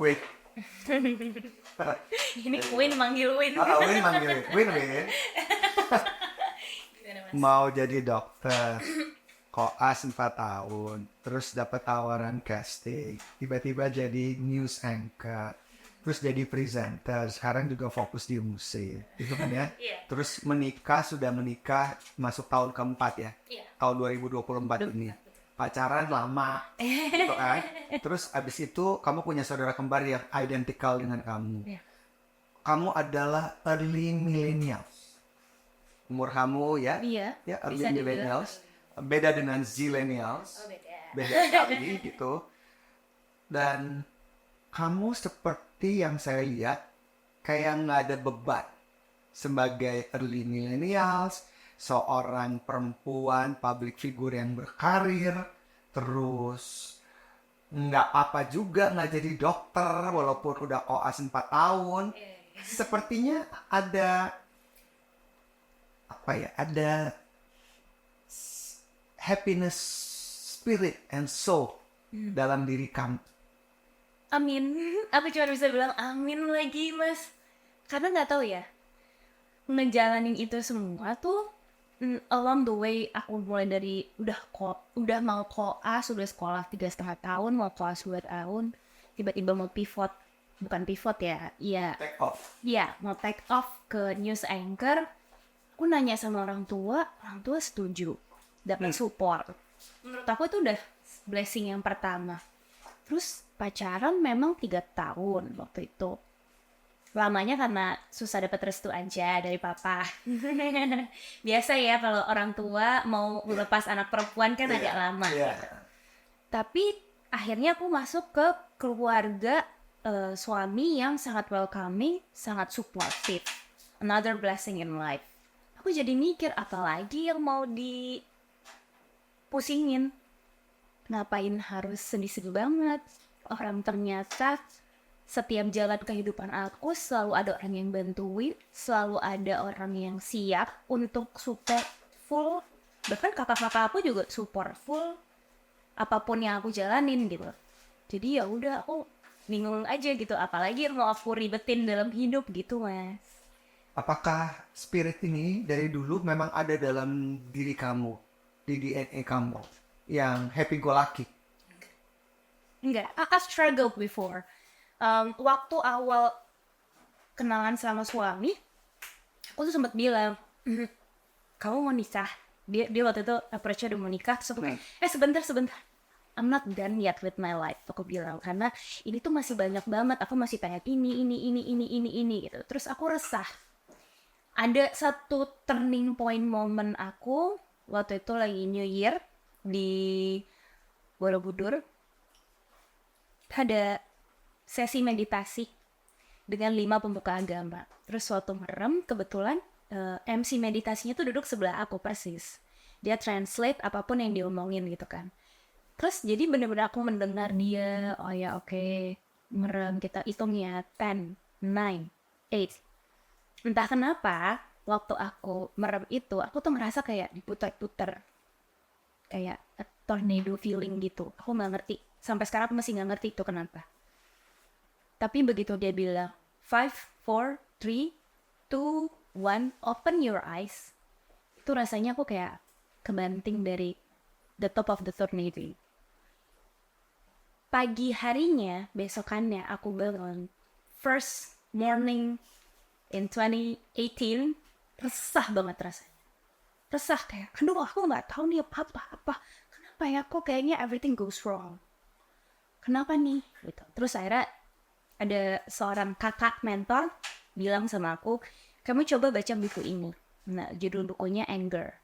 Wait. Ini Win manggil Win. Win manggil. Win. Gimana, Mas? Mau jadi dokter. Koas 4 tahun. Terus dapat tawaran casting. Tiba-tiba jadi news anchor. Terus jadi presenter. Sekarang juga fokus di musik. Itu kan ya. Iya. Terus sudah menikah. Masuk tahun keempat ya. Iya. Tahun 2024 ini. Pacaran lama. Gitu kan. Terus abis itu kamu punya saudara kembar yang identical dengan kamu. Iya. Kamu adalah early millennials. Umur kamu ya. Iya. Ya, early Bisa dibilang. millennials. Beda dengan zillennials. Oh, beda. Beda sekali gitu. Dan kamu seperti yang saya lihat kayak nggak ada beban sebagai early millennials, seorang perempuan public figure yang berkarir, terus nggak apa juga nggak jadi dokter walaupun udah koas 4 tahun. Sepertinya ada happiness spirit and soul dalam diri kamu. Amin. Aku cuma bisa bilang amin lagi, Mas. Karena nggak tahu ya, ngejalanin itu semua tuh along the way aku mulai dari udah mau koas, udah sekolah 3,5 tahun, mau koas 2 tahun, tiba-tiba mau bukan pivot ya, iya, Take off. iya mau take off ke news anchor. Aku nanya sama orang tua setuju, dapat support. Menurut aku itu udah blessing yang pertama. Terus pacaran memang 3 tahun waktu itu. Lamanya karena susah dapat restu aja dari papa. Biasa ya kalau orang tua mau lepas anak perempuan kan agak lama. Iya. Tapi akhirnya aku masuk ke keluarga suami yang sangat welcoming, sangat supportive. Another blessing in life. Aku jadi mikir apalagi yang mau dipusingin. Ngapain harus sedih-sedih banget? Orang ternyata setiap jalan kehidupan aku selalu ada orang yang bantuin, selalu ada orang yang siap untuk support full. Bahkan kakak-kakak aku juga support full apapun yang aku jalanin gitu. Jadi ya udah aku bingung aja gitu, apalagi yang mau aku ribetin dalam hidup gitu, Mas. Apakah spirit ini dari dulu memang ada dalam diri kamu, di DNA kamu, yang happy go lucky? Enggak, I struggled before. Waktu awal kenalan sama suami, aku tuh sempat bilang, kamu mau nikah? Dia waktu itu approach-nya udah mau nikah, terus aku kayak, sebentar. I'm not done yet with my life, aku bilang. Karena ini tuh masih banyak banget, aku masih pengen ini, gitu. Terus aku resah. Ada satu turning point moment aku, waktu itu lagi New Year, di Borobudur. Ada sesi meditasi dengan 5 pemuka agama. Terus suatu merem, kebetulan MC meditasinya tuh duduk sebelah aku persis. Dia translate apapun yang diomongin gitu kan. Terus jadi bener-bener aku mendengar dia, oh ya oke, merem, kita hitung ya, 10, 9, 8. Entah kenapa, waktu aku merem itu, aku tuh ngerasa kayak diputar-putar. Kayak a tornado feeling gitu. Aku gak ngerti. Sampai sekarang aku masih gak ngerti itu kenapa. Tapi begitu dia bilang 5, 4, 3, 2, 1, open your eyes, itu rasanya aku kayak kebanting dari the top of the tornado. Pagi harinya, besokannya aku bangun, first morning in 2018, resah banget rasanya. Resah kayak, aduh aku gak tahu nih apa-apa. Kenapa ya, kok kayaknya everything goes wrong. Kenapa nih? Gitu. Terus akhirnya ada seorang kakak mentor bilang sama aku, kamu coba baca buku ini. Nah, judul bukunya Anger.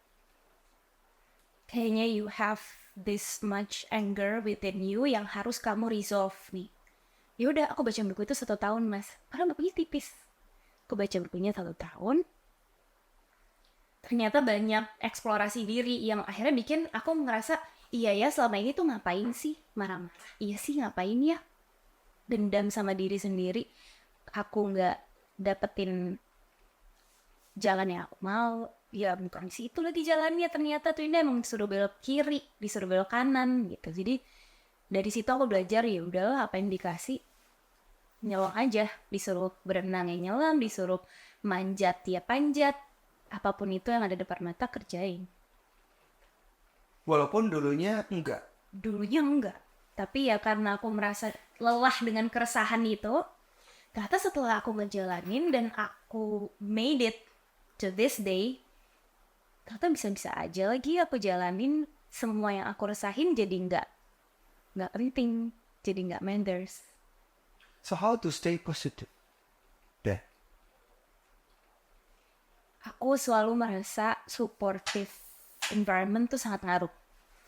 Kayaknya you have this much anger within you yang harus kamu resolve nih. Yaudah, aku baca buku itu 1 tahun, Mas. Karena bukunya tipis. Aku baca bukunya 1 tahun. Ternyata banyak eksplorasi diri yang akhirnya bikin aku ngerasa, iya ya selama ini tuh ngapain sih marah-marah? Iya sih ngapain ya? Dendam sama diri sendiri. Aku nggak dapetin jalan yang aku mau. Ya bukan sih itu lagi jalannya, ternyata tuh ini emang disuruh belok kiri, disuruh belok kanan gitu. Jadi dari situ aku belajar, ya udahlah apa yang dikasih nyelam aja, disuruh berenang ya nyelam, disuruh manjat ya panjat, apapun itu yang ada depan mata kerjain. Walaupun dulunya enggak. Dulunya enggak, tapi ya karena aku merasa lelah dengan keresahan itu, ternyata setelah aku ngejalanin dan aku made it to this day, ternyata bisa-bisa aja lagi aku jalanin semua yang aku resahin jadi nggak penting, jadi nggak matters. So how to stay positive? Deh. Aku selalu merasa supportive environment tuh sangat ngaruh.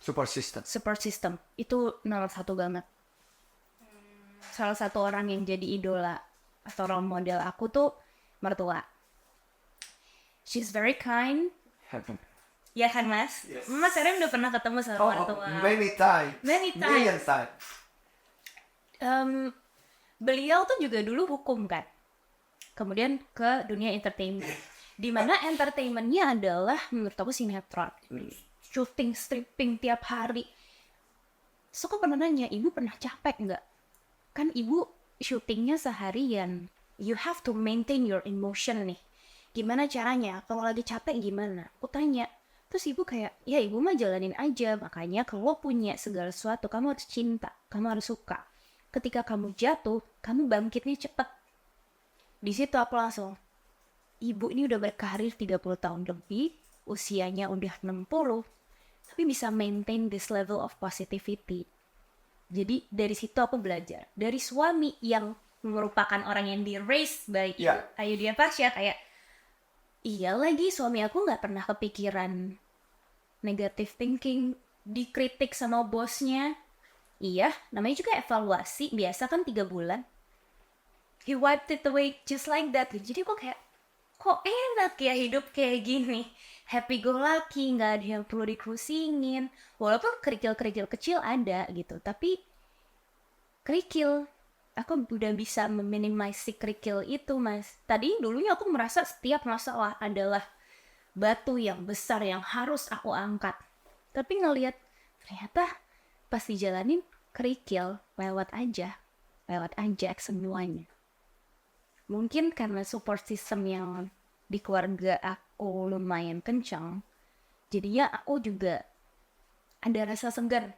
Support system. Support system itu nomor satu banget. Salah satu orang yang jadi idola atau role model aku tuh mertua. She's very kind. Ya kan mas? Yes. Mas Erem udah pernah ketemu sama mertua. Many times. Many times. Million times. Beliau tuh juga dulu hukum kan. Kemudian ke dunia entertainment. Dimana entertainmentnya adalah menurut aku sinetron. Shooting, stripping tiap hari. So aku pernah nanya, ibu pernah capek nggak? Kan ibu syutingnya seharian. You have to maintain your emotion nih. Gimana caranya? Kalau lagi capek gimana? Aku tanya. Terus ibu kayak, ya ibu mah jalanin aja. Makanya kalau punya segala sesuatu, kamu harus cinta. Kamu harus suka. Ketika kamu jatuh, kamu bangkitnya cepet. Di situ aku langsung, ibu ini udah berkarir 30 tahun lebih. Usianya udah 60. Tapi bisa maintain this level of positivity. Jadi dari situ aku belajar. Dari suami yang merupakan orang yang di-raise by Ayu Dia Pasha, kayak iya lagi suami aku gak pernah kepikiran negative thinking, dikritik sama bosnya. Iya, namanya juga evaluasi, biasa kan 3 bulan. He wiped it away just like that. Jadi aku kayak, kok enak ya hidup kayak gini. Happy go lucky, gak ada yang perlu dikrusingin. Walaupun kerikil-kerikil kecil ada gitu, tapi kerikil, aku udah bisa meminimasi si kerikil itu mas. Tadi dulunya aku merasa setiap masalah adalah batu yang besar yang harus aku angkat. Tapi ngelihat ternyata pas dijalanin kerikil, lewat aja semuanya. Mungkin karena support system yang di keluarga aku lumayan kencang, jadinya aku juga ada rasa segan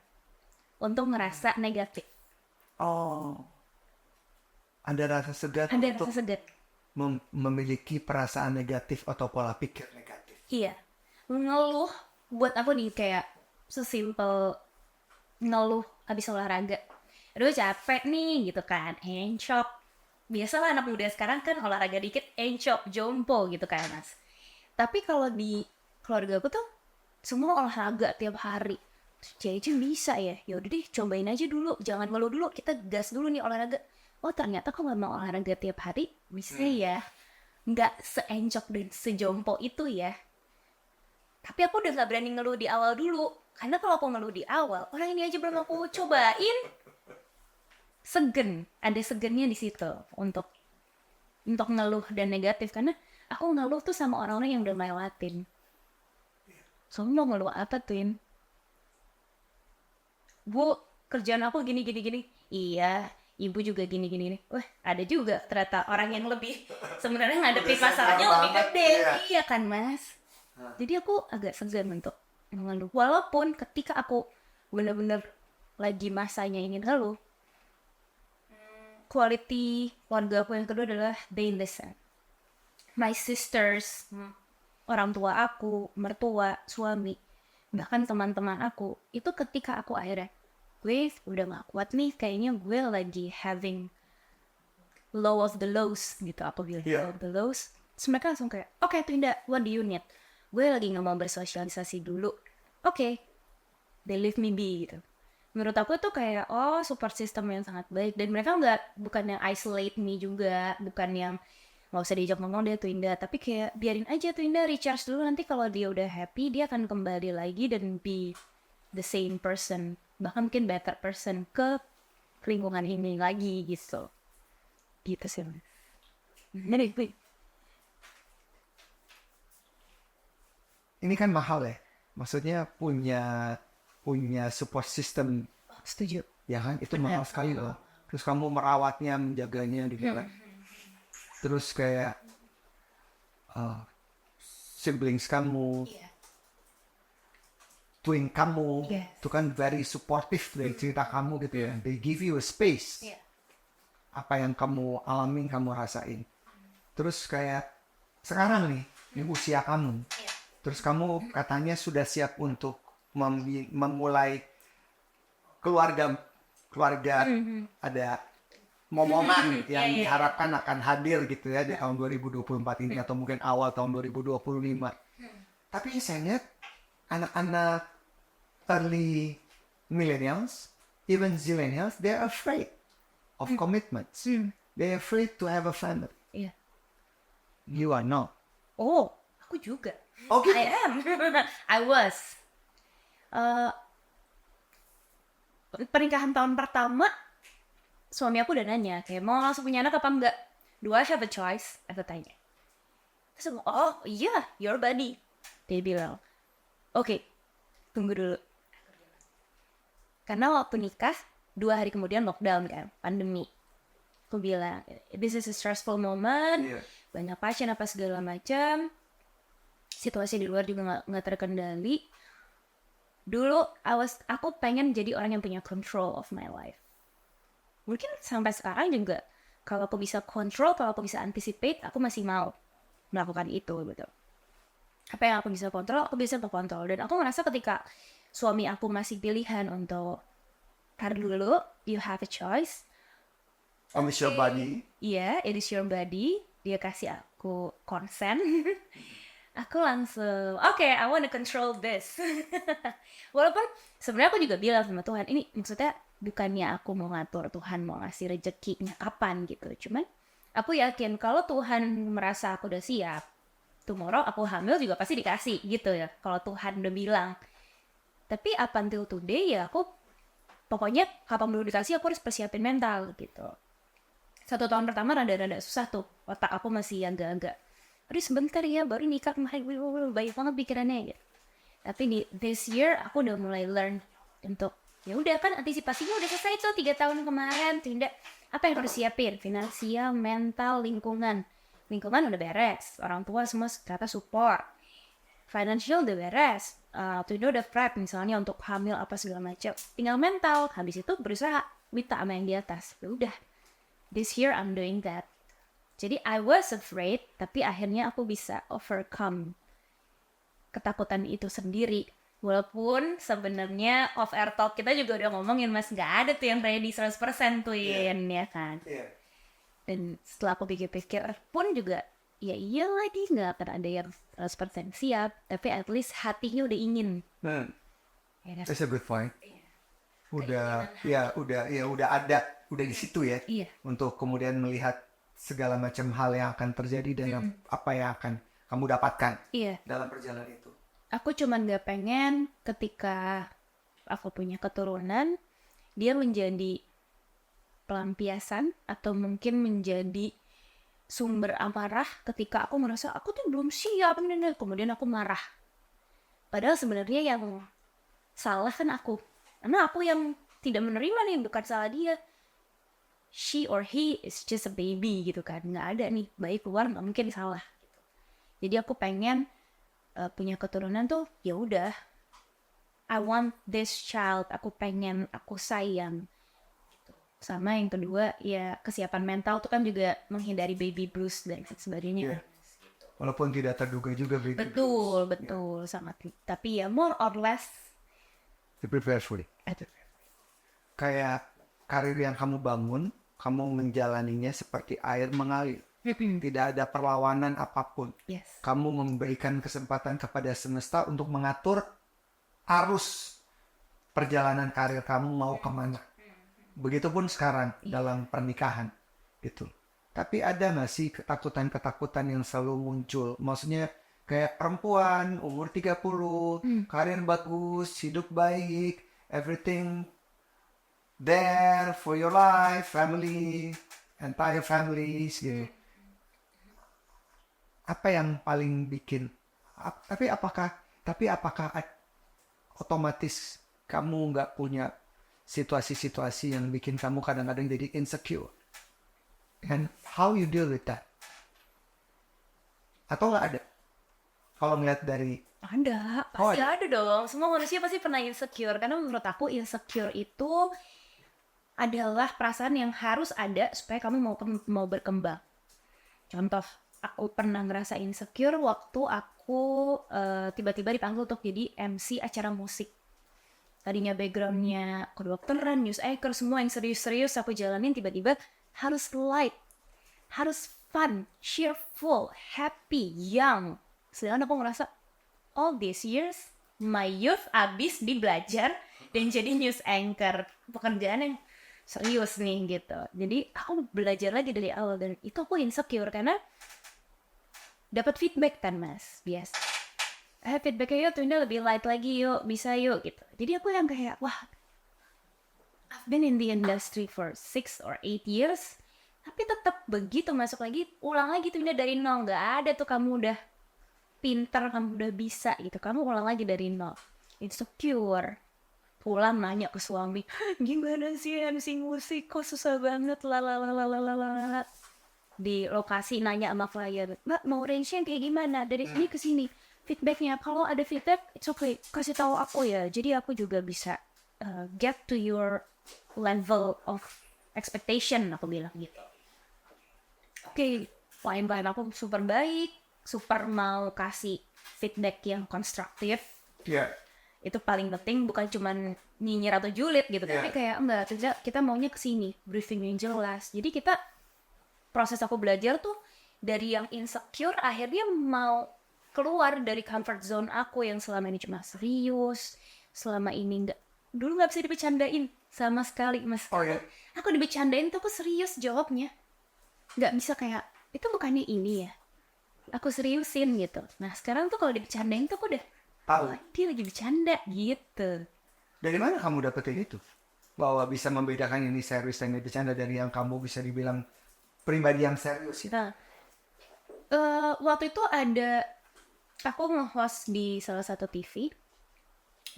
untuk ngerasa negatif. Oh. Ada rasa segan Ada untuk rasa segan. memiliki perasaan negatif atau pola pikir negatif. Iya. Ngeluh buat aku nih kayak sesimpel ngeluh habis olahraga. Aduh capek nih gitu kan. Encok. Biasalah anak muda sekarang kan olahraga dikit encok, jompo gitu kan mas. Tapi kalau di keluarga aku tuh semua olahraga tiap hari. Jadi bisa ya, yaudah deh cobain aja dulu, jangan ngeluh dulu, kita gas dulu nih olahraga. Oh ternyata kalau nggak mau olahraga tiap hari bisa ya, nggak seencok dan sejompo itu ya. Tapi aku udah nggak berani ngeluh di awal dulu, karena kalau aku ngeluh di awal, orang ini aja belum aku cobain, segen, ada segennya di situ untuk ngeluh dan negatif, karena aku ngeluh tuh sama orang-orang yang udah melewatin. Soalnya ngeluh apa tuh? Bu, kerjaan aku gini. Iya, ibu juga gini. Wah, ada juga ternyata orang yang lebih sebenarnya ngadepin masalahnya lebih gede. Iya kan, Mas? Jadi aku agak segan untuk mengeluh. Walaupun ketika aku benar-benar lagi masanya ingin ngeluh, quality keluarga aku yang kedua adalah they listen. My sisters, orang tua aku, mertua, suami, bahkan teman-teman aku, itu ketika aku akhirnya gue udah gak kuat nih, kayaknya gue lagi having low of the lows gitu, aku bilang low of the lows. Terus mereka langsung kayak, oke Twinda, what do you need? Gue lagi gak mau bersosialisasi dulu. Oke, they leave me be gitu. Menurut aku tuh kayak, oh support system yang sangat baik. Dan mereka bukan yang isolate me juga, bukan yang nggak usah diajak ngomong deh Twinda, tapi kayak biarin aja Twinda recharge dulu, nanti kalau dia udah happy dia akan kembali lagi dan be the same person, bahkan mungkin better person ke lingkungan ini lagi gitu sih. Ini kan mahal ya, maksudnya punya support system, Setuju. ya kan, itu mahal sekali loh. terus kamu merawatnya, menjaganya gitu kan. Terus kayak siblings kamu, twin kamu, Yes. itu kan very supportive dari cerita kamu gitu ya. They give you a space. Apa yang kamu alamin, kamu rasain. Terus kayak sekarang nih, ini usia kamu. Terus kamu katanya sudah siap untuk memulai keluarga ada momongan yang diharapkan akan hadir gitu ya di tahun 2024 ini atau mungkin awal tahun 2025. Tapi saya lihat anak-anak early millennials, even zillennials, they're afraid of commitments. They're afraid to have a family. Iya. You are not. Oh, aku juga. Oh gitu? I am. I was. Pernikahan tahun pertama, suami aku udah nanya, kayak mau langsung punya anak apa enggak? Do I have a choice? Aku tanya. Terus aku, oh iya, your body. Dia bilang, oke, tunggu dulu. Karena waktu nikah, 2 hari kemudian lockdown kan, pandemi. Aku bilang, this is a stressful moment, banyak pasien apa segala macam, situasi di luar juga nggak terkendali. Dulu aku pengen jadi orang yang punya control of my life. Mungkin sampai sekarang juga kalau aku bisa control, kalau aku bisa anticipate, aku masih mau melakukan itu gitu. Apa yang aku bisa kontrol, aku bisa kontrol. Dan aku ngerasa ketika suami aku masih pilihan untuk tar dulu, you have a choice. It's your body. Iya, it is your body. Dia kasih aku consent. Aku langsung, oke, I want to control this. Walaupun sebenarnya aku juga bilang sama Tuhan, ini maksudnya bukannya aku mau ngatur Tuhan mau ngasih rezekinya kapan gitu. Cuman aku yakin kalau Tuhan merasa aku udah siap, tomorrow aku hamil juga pasti dikasih gitu ya. Kalau Tuhan udah bilang. Tapi up until today ya aku, pokoknya kapan belum dikasih aku harus persiapin mental gitu. 1 tahun pertama rada-rada susah tuh. Otak aku masih agak-agak, aduh sebentar ya baru nikah kemarin, banyak banget pikirannya gitu. Tapi di this year aku udah mulai learn untuk ya udah kan antisipasinya udah selesai tuh 3 tahun kemarin. Tidak, apa yang harus siapin? Finansial, mental, lingkungan udah beres, orang tua semua ternyata support, financial udah beres, Tuh udah prep misalnya untuk hamil apa segala macam. Tinggal mental, habis itu berusaha minta sama yang di atas. Ya udah, this year I'm doing that. Jadi I was afraid, tapi akhirnya aku bisa overcome ketakutan itu sendiri. Walaupun sebenarnya off air talk kita juga udah ngomongin, Mas, nggak ada tuh yang ready 100% tuh, ya kan. Dan setelah aku pikir-pikir pun juga, ya iya lagi nggak akan ada yang 100% siap, tapi at least hatinya udah ingin. Ya kan? That's a good point. Udah ada di situ ya. Iya. Untuk kemudian melihat segala macam hal yang akan terjadi dan apa yang akan kamu dapatkan dalam perjalanan itu. Aku cuman gak pengen ketika aku punya keturunan, dia menjadi pelampiasan atau mungkin menjadi sumber amarah ketika aku merasa aku tuh belum siap, kemudian aku marah. Padahal sebenarnya yang salah kan aku, karena aku yang tidak menerima nih, bukan salah dia. She or he is just a baby gitu kan, nggak ada nih bayi keluar, nggak mungkin salah. Jadi aku pengen punya keturunan tuh ya udah, I want this child, aku pengen, aku sayang gitu. Sama yang kedua ya kesiapan mental tuh kan juga menghindari baby blues dan sebagainya. Walaupun tidak terduga juga baby betul sangat, tapi ya more or less to prepare fully. Kayak karir yang kamu bangun, kamu menjalaninya seperti air mengalir. Tidak ada perlawanan apapun. Kamu memberikan kesempatan kepada semesta untuk mengatur arus perjalanan karir kamu mau kemana. Begitupun sekarang dalam pernikahan. Gitu. Tapi ada nggak sih ketakutan-ketakutan yang selalu muncul? Maksudnya kayak perempuan, umur 30, karir bagus, hidup baik, everything there for your life, family, entire families, gitu. Apa yang paling bikin? Tapi apakah otomatis kamu nggak punya situasi-situasi yang bikin kamu kadang-kadang jadi insecure? And how you deal with that? Atau nggak ada? Kalau ngeliat dari Ada, Oh, pasti ada dong. Semua manusia pasti pernah insecure. Karena menurut aku insecure itu adalah perasaan yang harus ada supaya kamu mau berkembang. Contoh, aku pernah ngerasa insecure waktu aku tiba-tiba dipanggil untuk jadi MC acara musik. Tadinya backgroundnya kedokteran, news anchor, semua yang serius-serius aku jalanin tiba-tiba harus light, harus fun, cheerful, happy, young. Sedangkan aku ngerasa all these years, my youth abis di belajar dan jadi news anchor. Pekerjaan yang serius nih gitu. Jadi aku belajar lagi dari awal dan itu aku insecure karena dapat feedback kan mas, biasa. Feedbacknya yuk Tunda lebih light lagi yuk, bisa yuk gitu. Jadi aku yang kayak wah, I've been in the industry for 6 or 8 years, tapi tetap begitu masuk lagi, ulang lagi Tunda dari nol. Gak ada tuh kamu udah pintar, kamu udah bisa gitu, kamu ulang lagi dari nol. Insecure. Pulang nanya ke suami, gimana sih MC musik kok susah banget lalalalalala. Di lokasi nanya sama klien, mbak mau range-nya kayak gimana dari sini ke sini, feedbacknya kalau ada feedback it's okay, kasih tahu aku ya, jadi aku juga bisa get to your level of expectation, aku bilang gitu. Oke, klien-klien aku super baik, super mau kasih feedback yang konstruktif. Itu paling penting, bukan cuman nyinyir atau julid gitu, tapi kayak enggak, kita maunya kesini, briefing yang jelas. Jadi kita, proses aku belajar tuh dari yang insecure akhirnya mau keluar dari comfort zone aku yang selama ini cuma serius, selama ini dulu nggak bisa dibecandain sama sekali mas. Aku dibecandain tuh aku serius jawabnya, nggak bisa kayak itu bukannya ini ya, aku seriusin gitu. Nah sekarang tuh kalau dibecandain tuh aku udah tahu dia lagi bercanda gitu. dari mana kamu dapetin itu? Bahwa bisa membedakan ini serius dan ini bercanda dari yang kamu bisa dibilang pribadi yang serius. Nah, waktu itu ada aku nge-host di salah satu TV,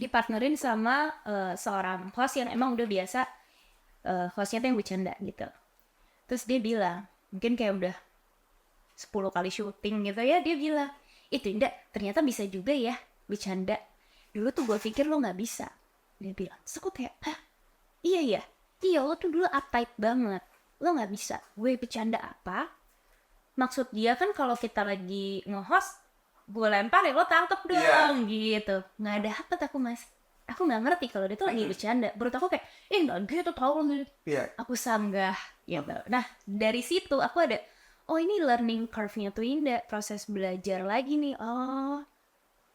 dipartnerin sama seorang host yang emang udah biasa hostnya tuh yang bercanda gitu. Terus dia bilang, mungkin kayak udah 10 kali syuting gitu ya, dia bilang, itu Indah ternyata bisa juga ya bercanda. Dulu tuh gue pikir lo nggak bisa. Dia bilang, terus aku kayak, hah? Iya lo tuh dulu uptight banget, lo nggak bisa. Gue bercanda apa? Maksud dia kan kalau kita lagi nge-host, gue lempar ya lo tangkep dong gitu. Nggak ada apa aku mas, aku nggak ngerti kalau dia tuh lagi bercanda. Menurut aku kayak nggak gitu tau lo gitu. Aku sanggah gitu. Nah dari situ aku ada oh ini learning curve-nya tuh Indah, proses belajar lagi nih. Oh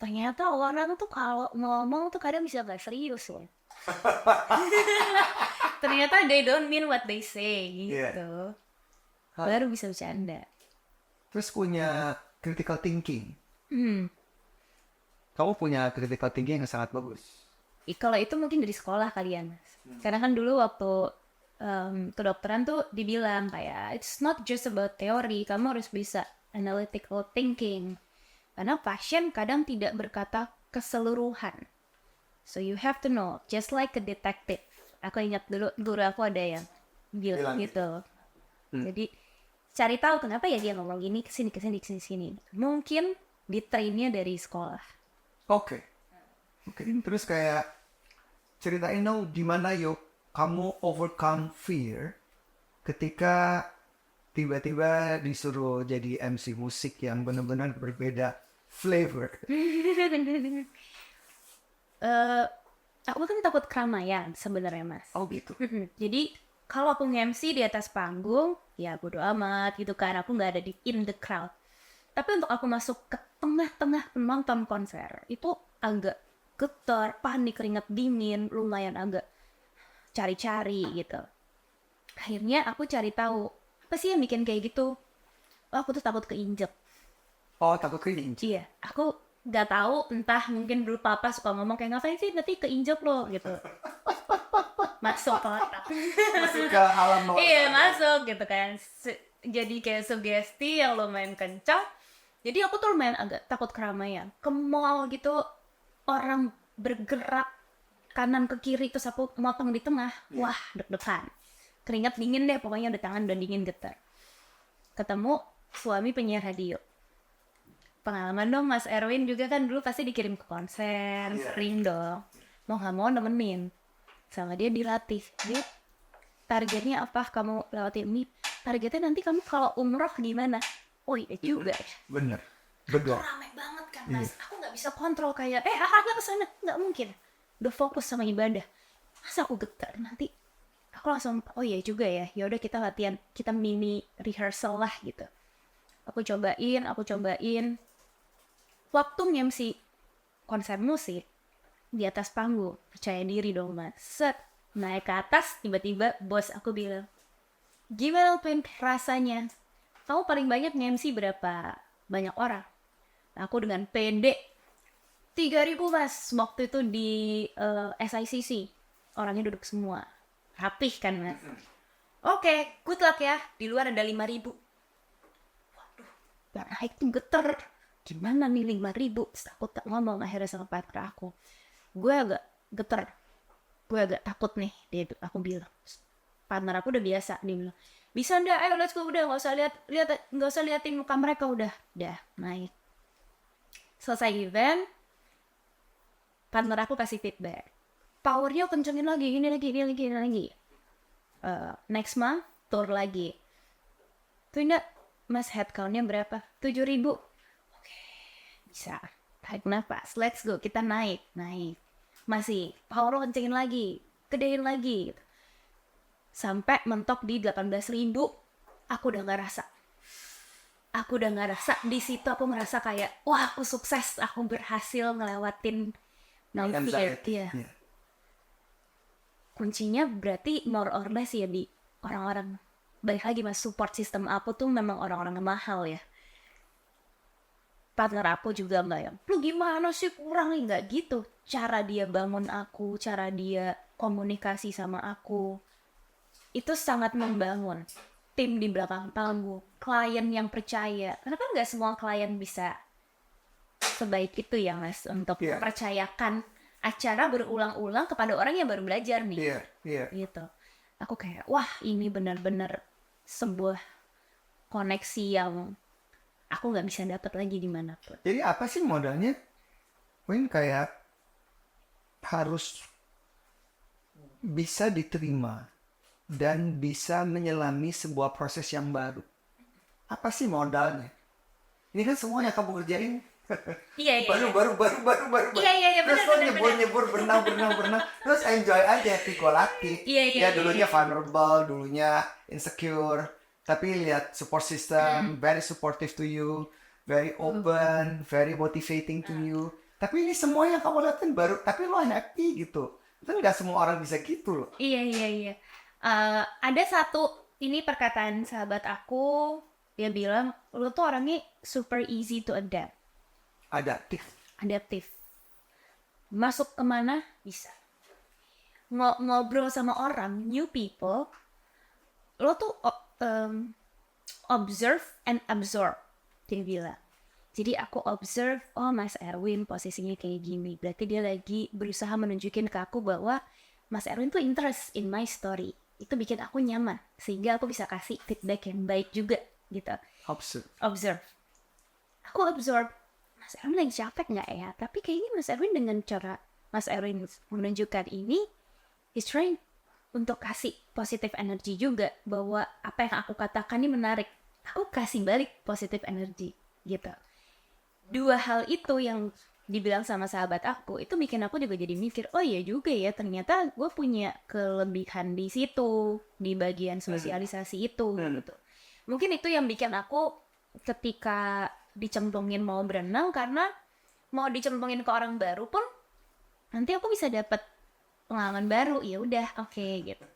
ternyata orang tuh kalau ngomong tuh kadang bisa gak serius loh. Ternyata they don't mean what they say gitu. Baru bisa bercanda. Terus punya critical thinking. Kamu punya critical thinking yang sangat bagus. Kalau itu mungkin dari sekolah kalian mas. Karena kan dulu waktu kedokteran tuh dibilang kayak it's not just about teori, kamu harus bisa analytical thinking. Karena pasien kadang tidak berkata keseluruhan. So you have to know, just like a detective. Aku ingat dulu guru aku ada yang bilang gitu. Jadi cari tahu kenapa ya dia ngomong gini kesini. Mungkin di-trainnya dari sekolah. Oke. Terus kayak ceritain dong gimana yuk kamu overcome fear ketika tiba-tiba disuruh jadi MC musik yang benar-benar berbeda flavor. Aku kan takut keramaian sebenarnya mas. Oh gitu. Jadi kalau aku nge-MC di atas panggung, ya bodo amat gitu kan. Aku nggak ada di in the crowd. Tapi untuk aku masuk ke tengah-tengah penonton konser, itu agak getar, panik, keringat dingin, lumayan agak cari-cari gitu. Akhirnya aku cari tahu, apa sih yang bikin kayak gitu? Oh, aku tuh takut keinjek. Oh, takut keinjek? Iya, aku nggak tahu, entah mungkin dulu papa suka ngomong kayak ngapain sih nanti keinjek lo gitu. Masuk ke otak. Masuk ke alam bawah. Iya, masuk gitu kan. Jadi kayak sugesti yang lumayan kencang. Jadi aku tuh lumayan agak takut keramaian. Ke mall gitu, orang bergerak, kanan ke kiri terus aku motong di tengah. Wah, deg-degan. Keringat dingin deh, pokoknya udah tangan udah dingin getar. Ketemu suami penyiar radio. Pengalaman dong Mas Erwin juga kan dulu pasti dikirim ke konser, sering dong. Mau nggak mau nemenin. Sama dia dilatih. Dia targetnya apa kamu lewatin ini? Targetnya nanti kamu kalau umroh gimana? Oh iya juga ya. Bener. Betul. Rame banget kan Mas. Aku nggak bisa kontrol kayak arahnya ke sana, nggak mungkin. Udah fokus sama ibadah. Masa aku getar nanti? Aku langsung oh iya juga ya. Ya udah kita latihan, kita mini rehearsal lah gitu. Aku cobain. Waktu MC konser musik di atas panggung, percaya diri dong Mas. Set, naik ke atas, tiba-tiba bos aku bilang, gimana Pin rasanya? Kamu paling banyak MC berapa banyak orang? Aku dengan pendek 3.000 Mas. Waktu itu di SICC. Orangnya duduk semua. Rapih kan Mas. Oke, good luck ya. Di luar ada 5.000. Waduh, gak naik tuh getar. Gimana nih 5.000? Terus aku tak ngomong akhirnya sama partner aku. Gue agak getar. Gue agak takut nih. Aku bilang. Partner aku udah biasa. Dia bilang, bisa ndak? Ayo let's go. Udah nggak usah liatin muka mereka. Udah naik. Selesai event, partner aku kasih feedback. Powernya kencengin lagi, ini lagi. Next month, tour lagi. Tuh enggak, Mas headcount-nya berapa? 7.000. Oke, bisa. Tarik nafas, let's go, kita naik. Masih, power kencengin lagi, gedein lagi. Sampai mentok di 18.000, aku udah nggak rasa. Di situ aku merasa kayak wah aku sukses, aku berhasil ngelewatin fear. Iya. Kuncinya berarti more or less ya di orang-orang. Balik lagi Mas, support system aku tuh memang orang-orang yang mahal ya. Partner aku juga enggak yang lu gimana sih kurang nih, nggak gitu. Cara dia bangun aku, cara dia komunikasi sama aku itu sangat membangun. Tim di belakang panggung, klien yang percaya. Karena kan nggak semua klien bisa sebaik itu ya Mas untuk mempercayakan acara berulang-ulang kepada orang yang baru belajar nih. Gitu. Aku kayak wah ini benar-benar sebuah koneksi yang aku nggak bisa dapat lagi dimanapun. Jadi apa sih modalnya? Win kayak harus bisa diterima dan bisa menyelami sebuah proses yang baru. Apa sih modalnya? Ini kan semuanya kamu kerjain. Iya. Baru. Iya, Terus lo benar. nyebur, berenang. Terus enjoy aja, pikolatik. Iya. Dulunya vulnerable, dulunya insecure. Tapi lihat support system, very supportive to you, very open, very motivating to you. Tapi ini semua yang kamu lihat kan baru, tapi lo happy gitu. Kan nggak semua orang bisa gitu loh. Iya. Ada satu ini perkataan sahabat aku, dia bilang lu tuh orangnya super easy to adapt. Adaptif. Masuk kemana bisa. Ngobrol sama orang, new people, lo tuh observe and absorb, dia bilang. Jadi aku observe, oh Mas Erwin posisinya kayak gini, berarti dia lagi berusaha menunjukin ke aku bahwa Mas Erwin tuh interest in my story. Itu bikin aku nyaman, sehingga aku bisa kasih feedback yang baik juga gitu. Observe. Aku absorb, Mas Erwin lagi capek nggak ya? Tapi kayaknya Mas Erwin dengan cara Mas Erwin menunjukkan ini, he's trying untuk kasih positive energy juga, bahwa apa yang aku katakan ini menarik. Aku kasih balik positive energy gitu. Dua hal itu yang dibilang sama sahabat aku itu bikin aku juga jadi mikir, oh iya juga ya, ternyata gue punya kelebihan di situ, di bagian sosialisasi itu gitu. Mungkin itu yang bikin aku ketika dicemplungin mau berenang, karena mau dicemplungin ke orang baru pun nanti aku bisa dapat pengalaman baru. Ya udah, oke, gitu.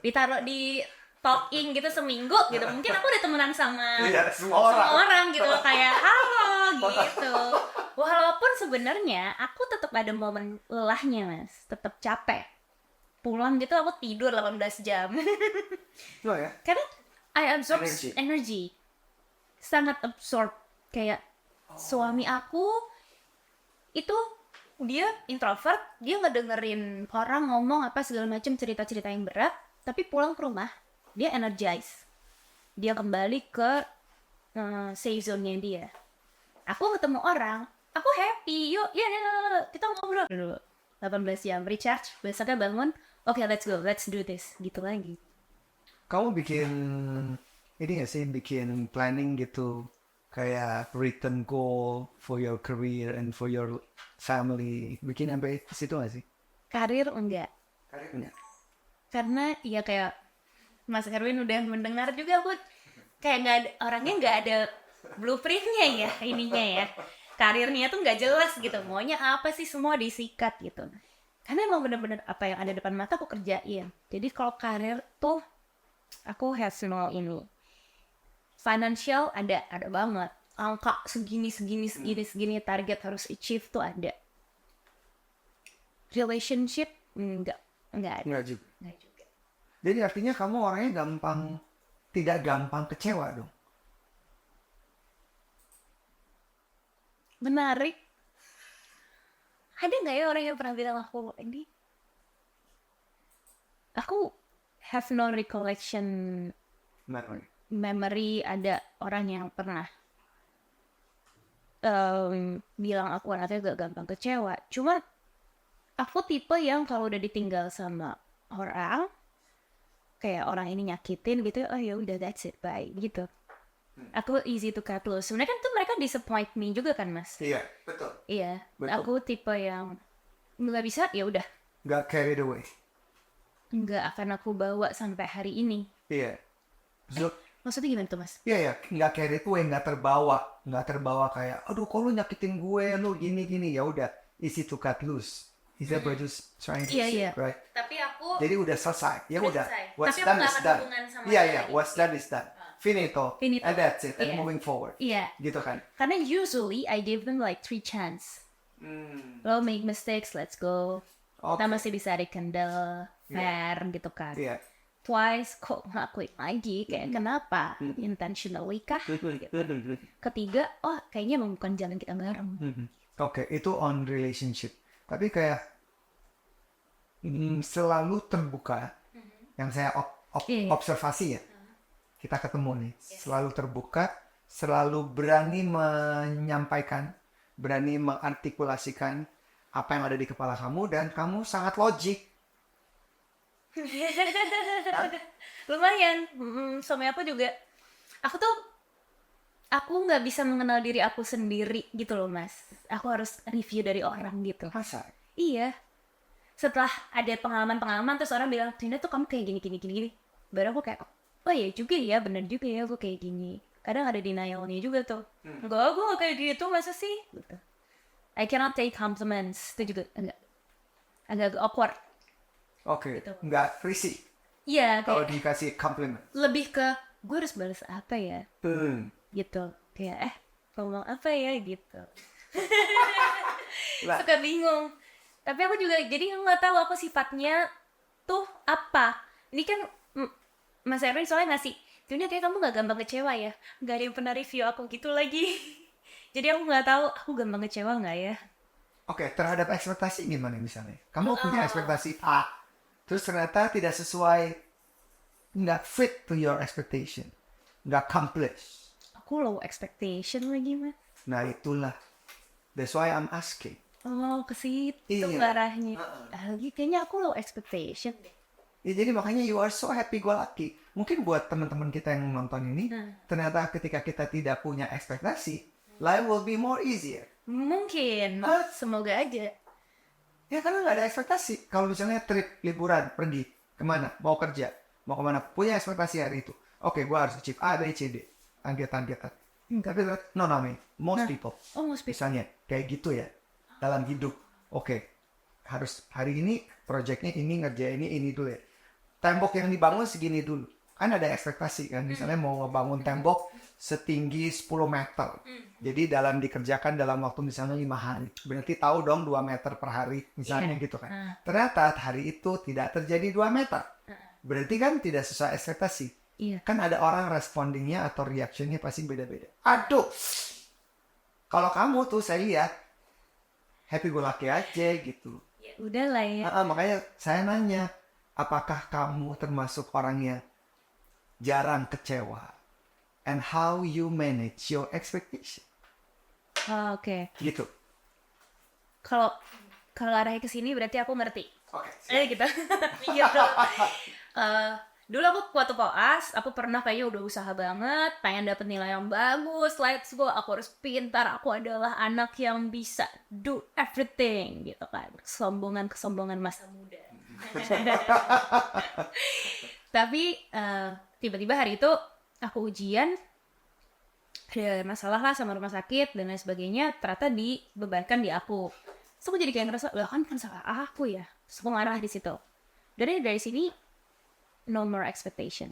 Ditaruh di talking gitu seminggu gitu, mungkin aku udah temenan sama semua orang gitu, kayak halo gitu. Walaupun sebenarnya aku tetap ada momen lelahnya Mas, tetap capek. Pulang gitu aku tidur 18 jam. Ya? Karena I absorb energy. Sangat absorb. Kayak suami aku itu dia introvert, dia ngedengerin orang ngomong apa segala macam cerita-cerita yang berat, tapi pulang ke rumah dia energize, dia kembali ke safe zone-nya dia. Aku ketemu orang, aku happy, yuk ya kita ngobrol dulu 18 jam recharge, besoknya bangun, oke, let's go, let's do this, gitu lagi. Kamu bikin ini nggak sih, bikin planning gitu, kayak written goal for your career and for your family, bikin sampai situ nggak sih? Karir enggak, Karirnya. karena ya kayak Mas Erwin udah mendengar juga, aku kayak nggak ada, orangnya nggak ada blueprintnya ya, ininya ya, karirnya tuh nggak jelas gitu, maunya apa sih, semua disikat gitu, karena emang bener-bener apa yang ada depan mata aku kerjain. Jadi kalau karir tuh aku have no ini, financial ada banget, angka segini target harus achieve tuh ada. Relationship enggak ada. Nggak juga. Enggak juga. Jadi artinya kamu orangnya tidak gampang kecewa dong. Menarik. Ada nggak ya orang yang pernah bilang aku have no recollection memory ada orang yang pernah bilang aku anaknya gak gampang kecewa. Cuma aku tipe yang kalau udah ditinggal sama orang, kayak orang ini nyakitin gitu, oh ya udah, that's it, bye gitu. Aku easy to cut loose. Sebenarnya kan tuh mereka disappoint me juga kan, Mas? Iya, betul. Iya, Betul. aku tipe yang nggak bisa, ya udah, Nggak carried away. nggak akan aku bawa sampai hari ini. Iya. So, Maksudnya gimana tuh, Mas? iya, nggak carried away, nggak terbawa kayak, aduh, kok lu nyakitin gue, lu gini, ya udah, easy to cut loose. Is that what you're trying to Iya, say, iya. right? Tapi aku Jadi udah selesai, ya Udah udah. selesai. What's Tapi aku done nggak is akan done. hubungan sama Iya, dia iya, lagi. what's done is done. Finito. Finito. And that's it. And Iya. moving forward. iya, Gitu kan. karena usually I give them like 3 chance. Lo make mistakes, let's go. Oke. Kita masih bisa rekindle, fair gitu kan. Iya. Twice kok ngelakuin lagi, kayak kenapa? Intentionally kah? Ketiga, oh kayaknya emang bukan jalan kita bareng. Oke, itu on relationship. Tapi kayak selalu terbuka. Yang saya Iya. observasi ya. Kita ketemu nih. Selalu terbuka, selalu berani menyampaikan, berani mengartikulasikan apa yang ada di kepala kamu, dan kamu sangat logik. Lumayan, sama aku juga. Aku nggak bisa mengenal diri aku sendiri gitu loh, Mas. Aku harus review dari orang gitu. Masa? Iya. Setelah ada pengalaman terus orang bilang, Tina tuh kamu kayak gini. Baru aku kayak, oh iya juga ya, bener juga ya gue kayak gini. Kadang ada denialnya juga tuh. Enggak, gue gak kayak gitu, masa sih? Gitu. I cannot take compliments. Itu juga agak awkward. Oke, Gitu. nggak risih Iya, kalau kayak dikasih compliment. lebih ke, gue harus balas apa ya? Gitu. Kayak, ngomong apa ya? Gitu. Lah, Suka bingung. Tapi aku juga jadi nggak tahu aku sifatnya tuh apa. Ini kan Mas Erwin soalnya ngasih, Tina kayak kamu nggak gampang kecewa ya. Nggak ada yang pernah review aku gitu lagi. Jadi aku nggak tahu aku gampang kecewa nggak ya. oke, terhadap ekspektasi gimana misalnya? Kamu punya ekspektasi A, terus ternyata tidak sesuai, nggak fit to your expectation, nggak accomplish. Aku low expectation lagi, Mas. Nah itulah, that's why I'm asking. Oh, ke situ Iya. arahnya. Lagi kayaknya aku low expectation deh. Ya, jadi makanya you are so happy go lucky. Mungkin buat teman-teman kita yang nonton ini, ternyata ketika kita tidak punya ekspektasi, life will be more easier. Mungkin. Semoga aja. Ya karena nggak ada ekspektasi. Kalau misalnya trip, liburan, pergi, kemana, mau kerja, mau kemana, punya ekspektasi hari itu. Oke, gue harus achieve A, B, C, D. Target. Tapi no, most people. Oh, most people. Misalnya, kayak gitu ya. Dalam hidup. Oke, harus hari ini, projectnya ini, ngerjain ini dulu ya. Tembok yang dibangun segini dulu. Kan ada ekspektasi kan. Misalnya mau ngebangun tembok setinggi 10 meter. Jadi dikerjakan dalam waktu misalnya 5 hari. Berarti tahu dong 2 meter per hari. Misalnya gitu kan. Ternyata hari itu tidak terjadi 2 meter. Berarti kan tidak sesuai ekspektasi. Iya. Kan ada orang respondingnya atau reactionnya pasti beda-beda. Aduh. Kalau kamu tuh saya lihat, happy go lucky aja gitu. Ya udah lah ya. Makanya saya nanya, apakah kamu termasuk orang yang jarang kecewa? And how you manage your expectation? Oke. Gitu. Kalau arahnya ke sini berarti aku ngerti. Oke. Gitu. Gitu. Dulu aku waktu koas, aku pernah kayaknya udah usaha banget, pengen dapet nilai yang bagus, let's go, aku harus pintar, aku adalah anak yang bisa do everything, gitu kan. Kesombongan masa muda. Tapi tiba-tiba hari itu aku ujian, ada masalah lah sama rumah sakit dan lain sebagainya, ternyata dibebankan di aku. Terus aku jadi kayak ngerasa, lah kan salah aku ya. Terus aku marah di situ. Dari sini, no more expectation.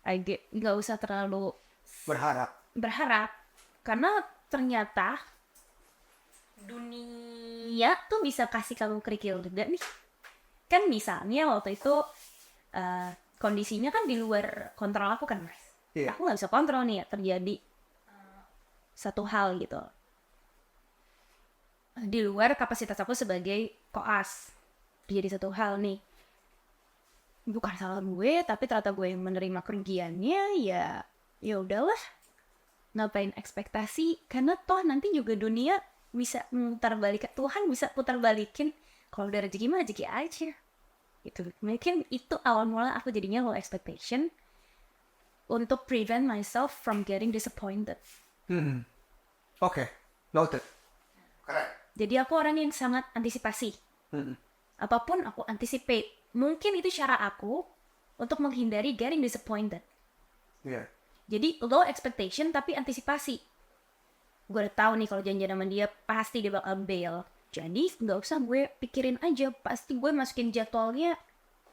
Nggak usah terlalu berharap. Karena ternyata dunia tuh bisa kasih kamu kerikil juga nih. Kan misalnya waktu itu kondisinya kan di luar kontrol aku kan, Mas. Iya. Aku nggak bisa kontrol nih ya, terjadi satu hal gitu di luar kapasitas aku sebagai koas. Terjadi satu hal nih, bukan salah gue, tapi ternyata gue yang menerima kerugiannya. Ya udahlah, ngapain ekspektasi, karena toh nanti juga dunia bisa putar balik, Tuhan bisa putar balikin. Kalau udah rezeki mah rezeki aja gitu. Mungkin itu awal mula aku jadinya low expectation untuk prevent myself from getting disappointed. Oke, noted. Keren. Jadi aku orang yang sangat antisipasi. Apapun aku anticipate. Mungkin itu cara aku untuk menghindari getting disappointed. Iya. Jadi low expectation tapi antisipasi. Gue udah tahu nih kalau janjian sama dia pasti dia bakal bail. Jadi nggak usah gue pikirin aja. Pasti gue masukin jadwalnya.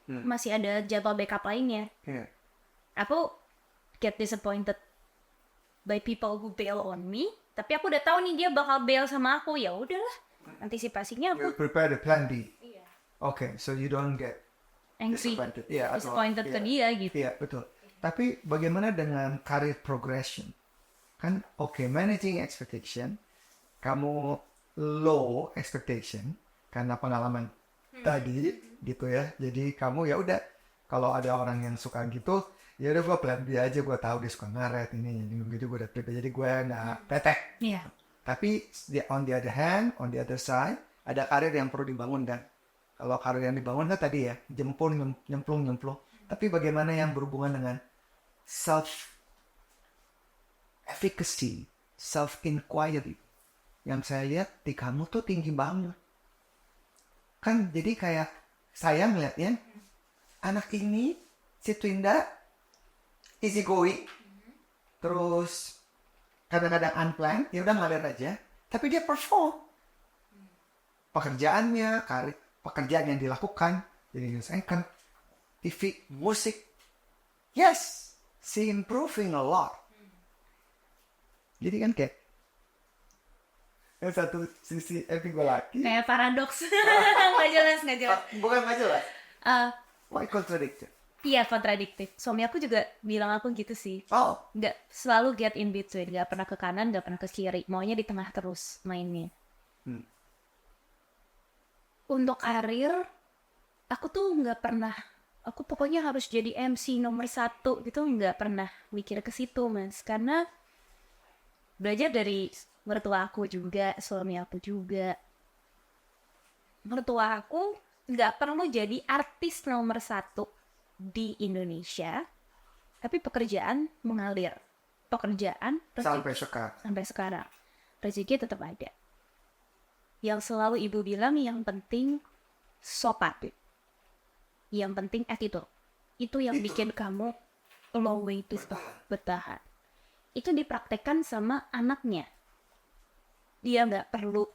Masih ada jadwal backup lainnya. Iya. Aku get disappointed by people who bail on me. Tapi aku udah tahu nih dia bakal bail sama aku. Ya udahlah. Antisipasinya You aku prepare the plan B. Iya. Okay, so you don't get angry, disappointed. Yeah, disappointed ke dia gitu. Iya, betul. Tapi bagaimana dengan career progression? Kan managing expectation, kamu low expectation karena pengalaman tadi gitu ya. Jadi kamu ya udah, kalau ada orang yang suka gitu, ya udah gue plan B aja, gue tahu dia suka ngaret ini gitu, gue udah prepare, jadi gue nggak tetek. Iya. Tapi on the other hand, on the other side, ada karir yang perlu dibangun. Dan kalau karir yang dibangun kan tadi ya, nyemplung. Tapi bagaimana yang berhubungan dengan self-efficacy, self-inquiry. Yang saya lihat di kamu tuh tinggi banget. Kan jadi kayak saya melihatnya, anak ini, si Twinda, easy going, terus kadang-kadang unplanned, ya udah ngalir aja. Tapi dia perform. Pekerjaannya, pekerjaan yang dilakukan, jadi menyelesaikan TV, musik. Yes, she improving a lot. Jadi kan kayak yang satu sisi happy go lucky. Kayak paradoks. Nggak jelas. Bukan nggak jelas. Why contradiction? Iya, kontradiktif. Suami aku juga bilang aku gitu sih. Oh, Nggak selalu get in between. Nggak pernah ke kanan, nggak pernah ke kiri. Maunya di tengah terus mainnya. Untuk karir, aku tuh nggak pernah. Aku pokoknya harus jadi MC nomor 1 gitu. Nggak pernah mikir ke situ, Mas. Karena belajar dari mertua aku juga, suami aku juga. Mertua aku nggak perlu jadi artis nomor 1 di Indonesia, tapi pekerjaan mengalir. Pekerjaan sampai sekarang rezeki tetap ada. Yang selalu ibu bilang, yang penting sopan, yang penting attitude. Itu yang bikin kamu long way to bertahan. Itu dipraktekkan sama anaknya. Dia nggak perlu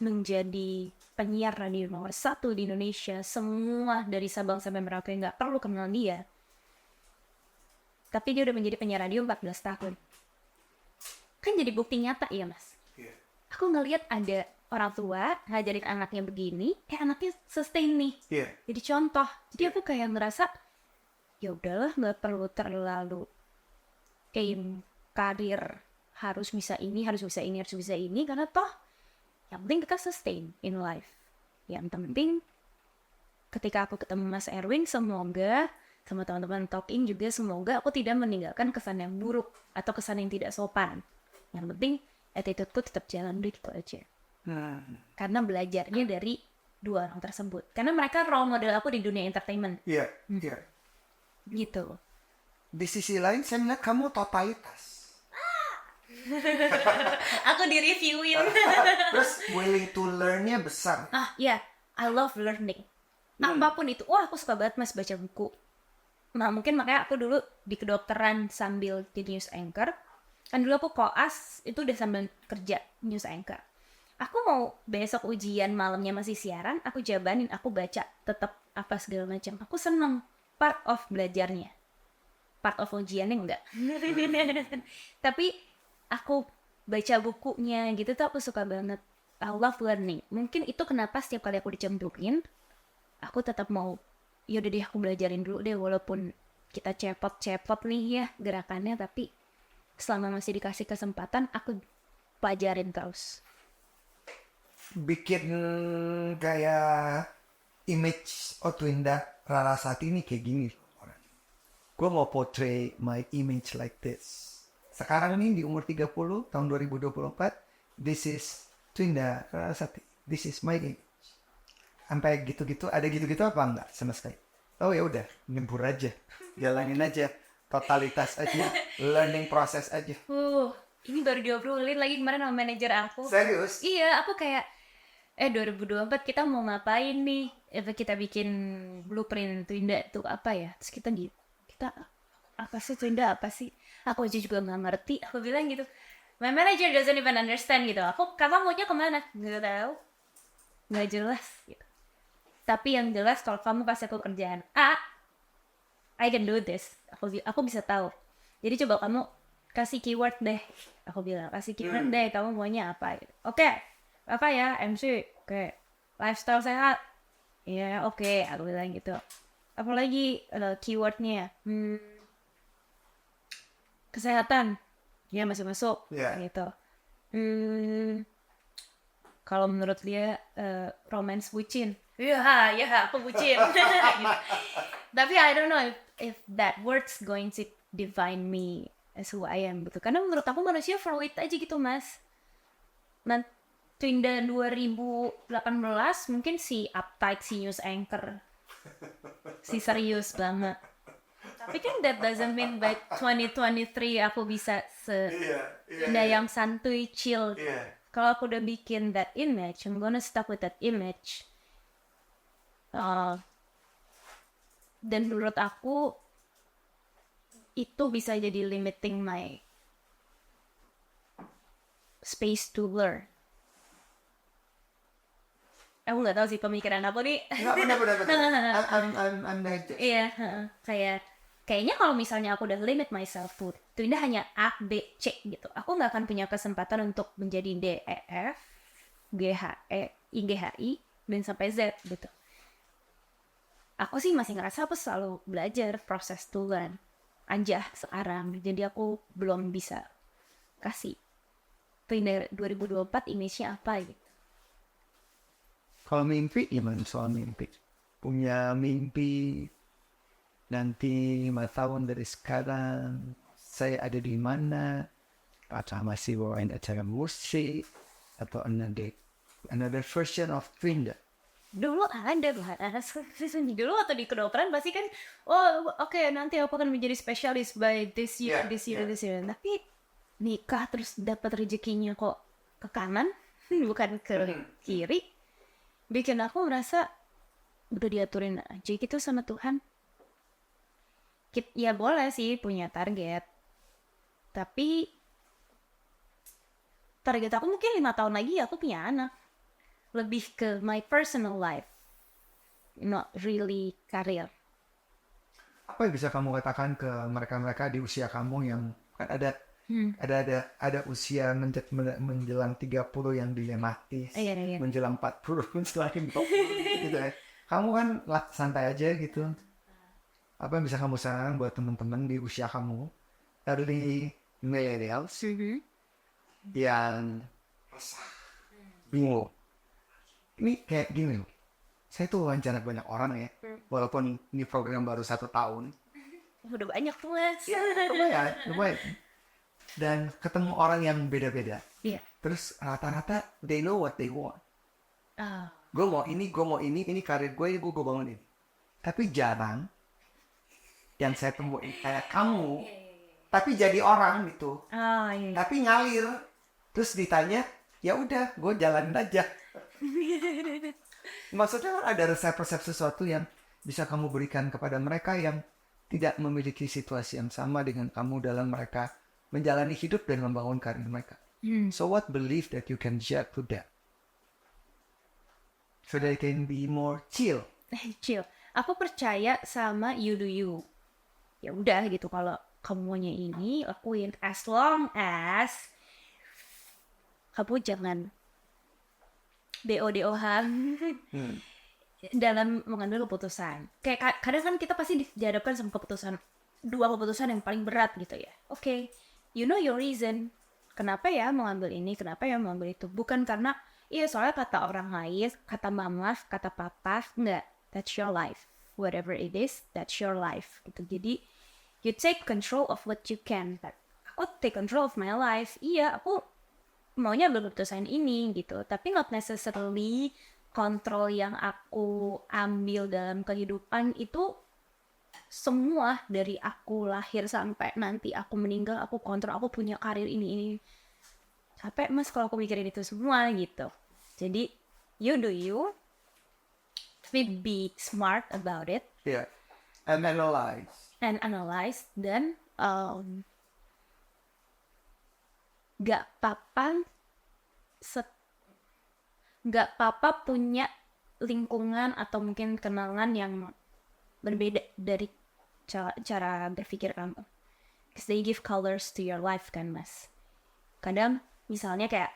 menjadi penyiar radio nomor 1 di Indonesia. Semua dari Sabang sampai Merauke nggak perlu kenal dia. Tapi dia udah menjadi penyiar radio 14 tahun. Kan jadi bukti nyata ya, Mas. Aku ngelihat ada orang tua ngajarin anaknya begini, anaknya sustain nih. Jadi contoh. Jadi aku kayak ngerasa, ya udahlah, nggak perlu terlalu karir harus bisa ini, karena toh Yang penting kita sustain in life. Yang penting ketika aku ketemu Mas Erwin, semoga sama teman-teman talking juga, semoga aku tidak meninggalkan kesan yang buruk atau kesan yang tidak sopan. Yang penting attitude-ku tetap jalan gitu aja. Karena belajarnya dari dua orang tersebut. Karena mereka role model aku di dunia entertainment. Iya, iya. Gitu. Di sisi lain saya melihat kamu totalitas. Aku di-reviewin. Terus willing to learn-nya besar. Ya, I love learning. Apapun itu. Wah, aku suka banget Mas baca buku. Nah, mungkin makanya aku dulu di kedokteran sambil jadi news anchor. Kan dulu aku koas, itu udah sambil kerja news anchor. Aku mau besok ujian malamnya masih siaran, aku jabanin, aku baca tetap apa segala macam. Aku seneng part of belajarnya. Part of ujiannya enggak. Tapi aku baca bukunya gitu tuh aku suka banget. I love learning. Mungkin itu kenapa setiap kali aku dicemplungin, aku tetap mau, yaudah deh aku belajarin dulu deh, walaupun kita cepot-cepot nih ya gerakannya, tapi selama masih dikasih kesempatan, aku pelajarin terus. Bikin kayak image Otwinda Rarasati ini kayak gini. Gue mau portray my image like this. Sekarang ini di umur 30, tahun 2024, this is Twinda Rarasati. This is my image. Sampai gitu-gitu, ada gitu-gitu apa enggak sama sekali? Oh ya udah, nyembur aja. Jalanin aja. Totalitas aja. Learning process aja. Ini baru diobrolin lagi kemarin sama manajer aku. Serius? Iya, aku kayak 2024 kita mau ngapain nih? Kita bikin blueprint Twinda itu apa ya? Terus kita apa sih Twinda, apa sih? Aku aja juga nggak ngerti. Aku bilang gitu. My manager doesn't even understand gitu. Kakak maunya kemana? Nggak tahu. Nggak jelas gitu. Tapi yang jelas kalau kamu kasih aku kerjaan A, I can do this. Aku bisa tahu. Jadi coba kamu kasih keyword deh. Aku bilang kasih keyword deh. Kamu maunya apa? Oke. Apa ya? MC. Oke. Lifestyle sehat. Iya, oke. Aku bilang gitu. Apalagi keywordnya. Kesehatan. Ya masuk-masuk. Yeah. Gitu. Kalau menurut dia romance bucin. Ya, aku bucin. Tapi I don't know if that word's going to define me as who I am gitu. Karena menurut aku manusia fluid aja gitu, Mas. Nanti Twinda 2018 mungkin si uptight, si news anchor, si serius banget. Tapi kan that doesn't mean by 2023 aku bisa yang santuy, chill. Kalau aku udah bikin that image, I'm gonna stuck with that image. Dan menurut aku itu bisa jadi limiting my space to learn. Aku nggak tahu sih pemikiran aku nih. Nggak benar. I'm digest. Iya, kayaknya kalau misalnya aku udah limit myself to Twinda hanya A, B, C gitu. Aku nggak akan punya kesempatan untuk menjadi D, E, F, G, H, E, I, G, H, I, dan sampai Z gitu. Aku sih masih ngerasa aku selalu belajar proses to learn aja sekarang. Jadi aku belum bisa kasih Twinda 2024 image-nya apa gitu. Kalau mimpi, gimana soal mimpi? Punya mimpi nanti 5 tahun dari sekarang, saya ada di mana? Apakah masih bawain acara musik? Atau another version of Twinda? Dulu ada dulu atau di kedokteran pasti kan, oke, nanti aku akan menjadi spesialis by this year. Tapi nikah terus dapat rezekinya kok ke kanan, bukan ke kiri, bikin aku merasa udah diaturin aja gitu sama Tuhan. Ya boleh sih punya target, tapi target aku mungkin 5 tahun lagi aku punya anak. Lebih ke my personal life, not really career. Apa yang bisa kamu katakan ke mereka-mereka di usia kamu yang kan ada usia menjelang 30 yang dilematis, Iya. menjelang 40 pun selain gitu ya. Kamu kan santai aja gitu. Apa yang bisa kamu sarankan buat teman-teman di usia kamu, early millennials yang bingung. Ini kayak gini loh. Saya tuh wawancara banyak orang ya. Walaupun ini program baru 1 tahun. Udah banyak tuh mas. Lumayan. Dan ketemu orang yang beda-beda. Iya. Terus rata-rata they know what they want. Ah. Gue mau ini karir gue, ini gue bangun ini. Tapi jarang yang saya temuin kayak kamu, tapi jadi orang gitu. Iya. Tapi ngalir. Terus ditanya, ya udah, gue jalanin aja. Maksudnya kan ada resep-resep sesuatu yang bisa kamu berikan kepada mereka yang tidak memiliki situasi yang sama dengan kamu dalam mereka menjalani hidup dan membangun karir mereka. So what belief that you can share to them? So they can be more chill. Chill. Aku percaya sama you do you. Ya udah gitu, kalau kamu maunya ini lakuin, as long as kamu jangan DO-DO-han dalam mengambil keputusan. Kayak kadang kan kita pasti dihadapkan sama dua keputusan yang paling berat gitu ya. Oke, you know your reason. Kenapa ya mau ambil ini, kenapa ya mau ambil itu. Bukan karena, iya soalnya kata orang lain, kata mama, kata papa. Enggak, that's your life. Whatever it is, that's your life. Gitu. Jadi, you take control of what you can. Aku take control of my life. Iya, aku maunya ambil keputusan ini gitu. Tapi not necessarily kontrol yang aku ambil dalam kehidupan itu semua dari aku lahir sampai nanti aku meninggal, aku kontrol, aku punya karir ini. Capek mas kalau aku mikirin itu semua gitu. Jadi you do you, tapi be smart about it. Yeah. And analyze. Dan gak apa-apa punya lingkungan atau mungkin kenangan yang berbeda dari cara berpikir kamu. Because they give colors to your life kan mas. Kadang misalnya kayak,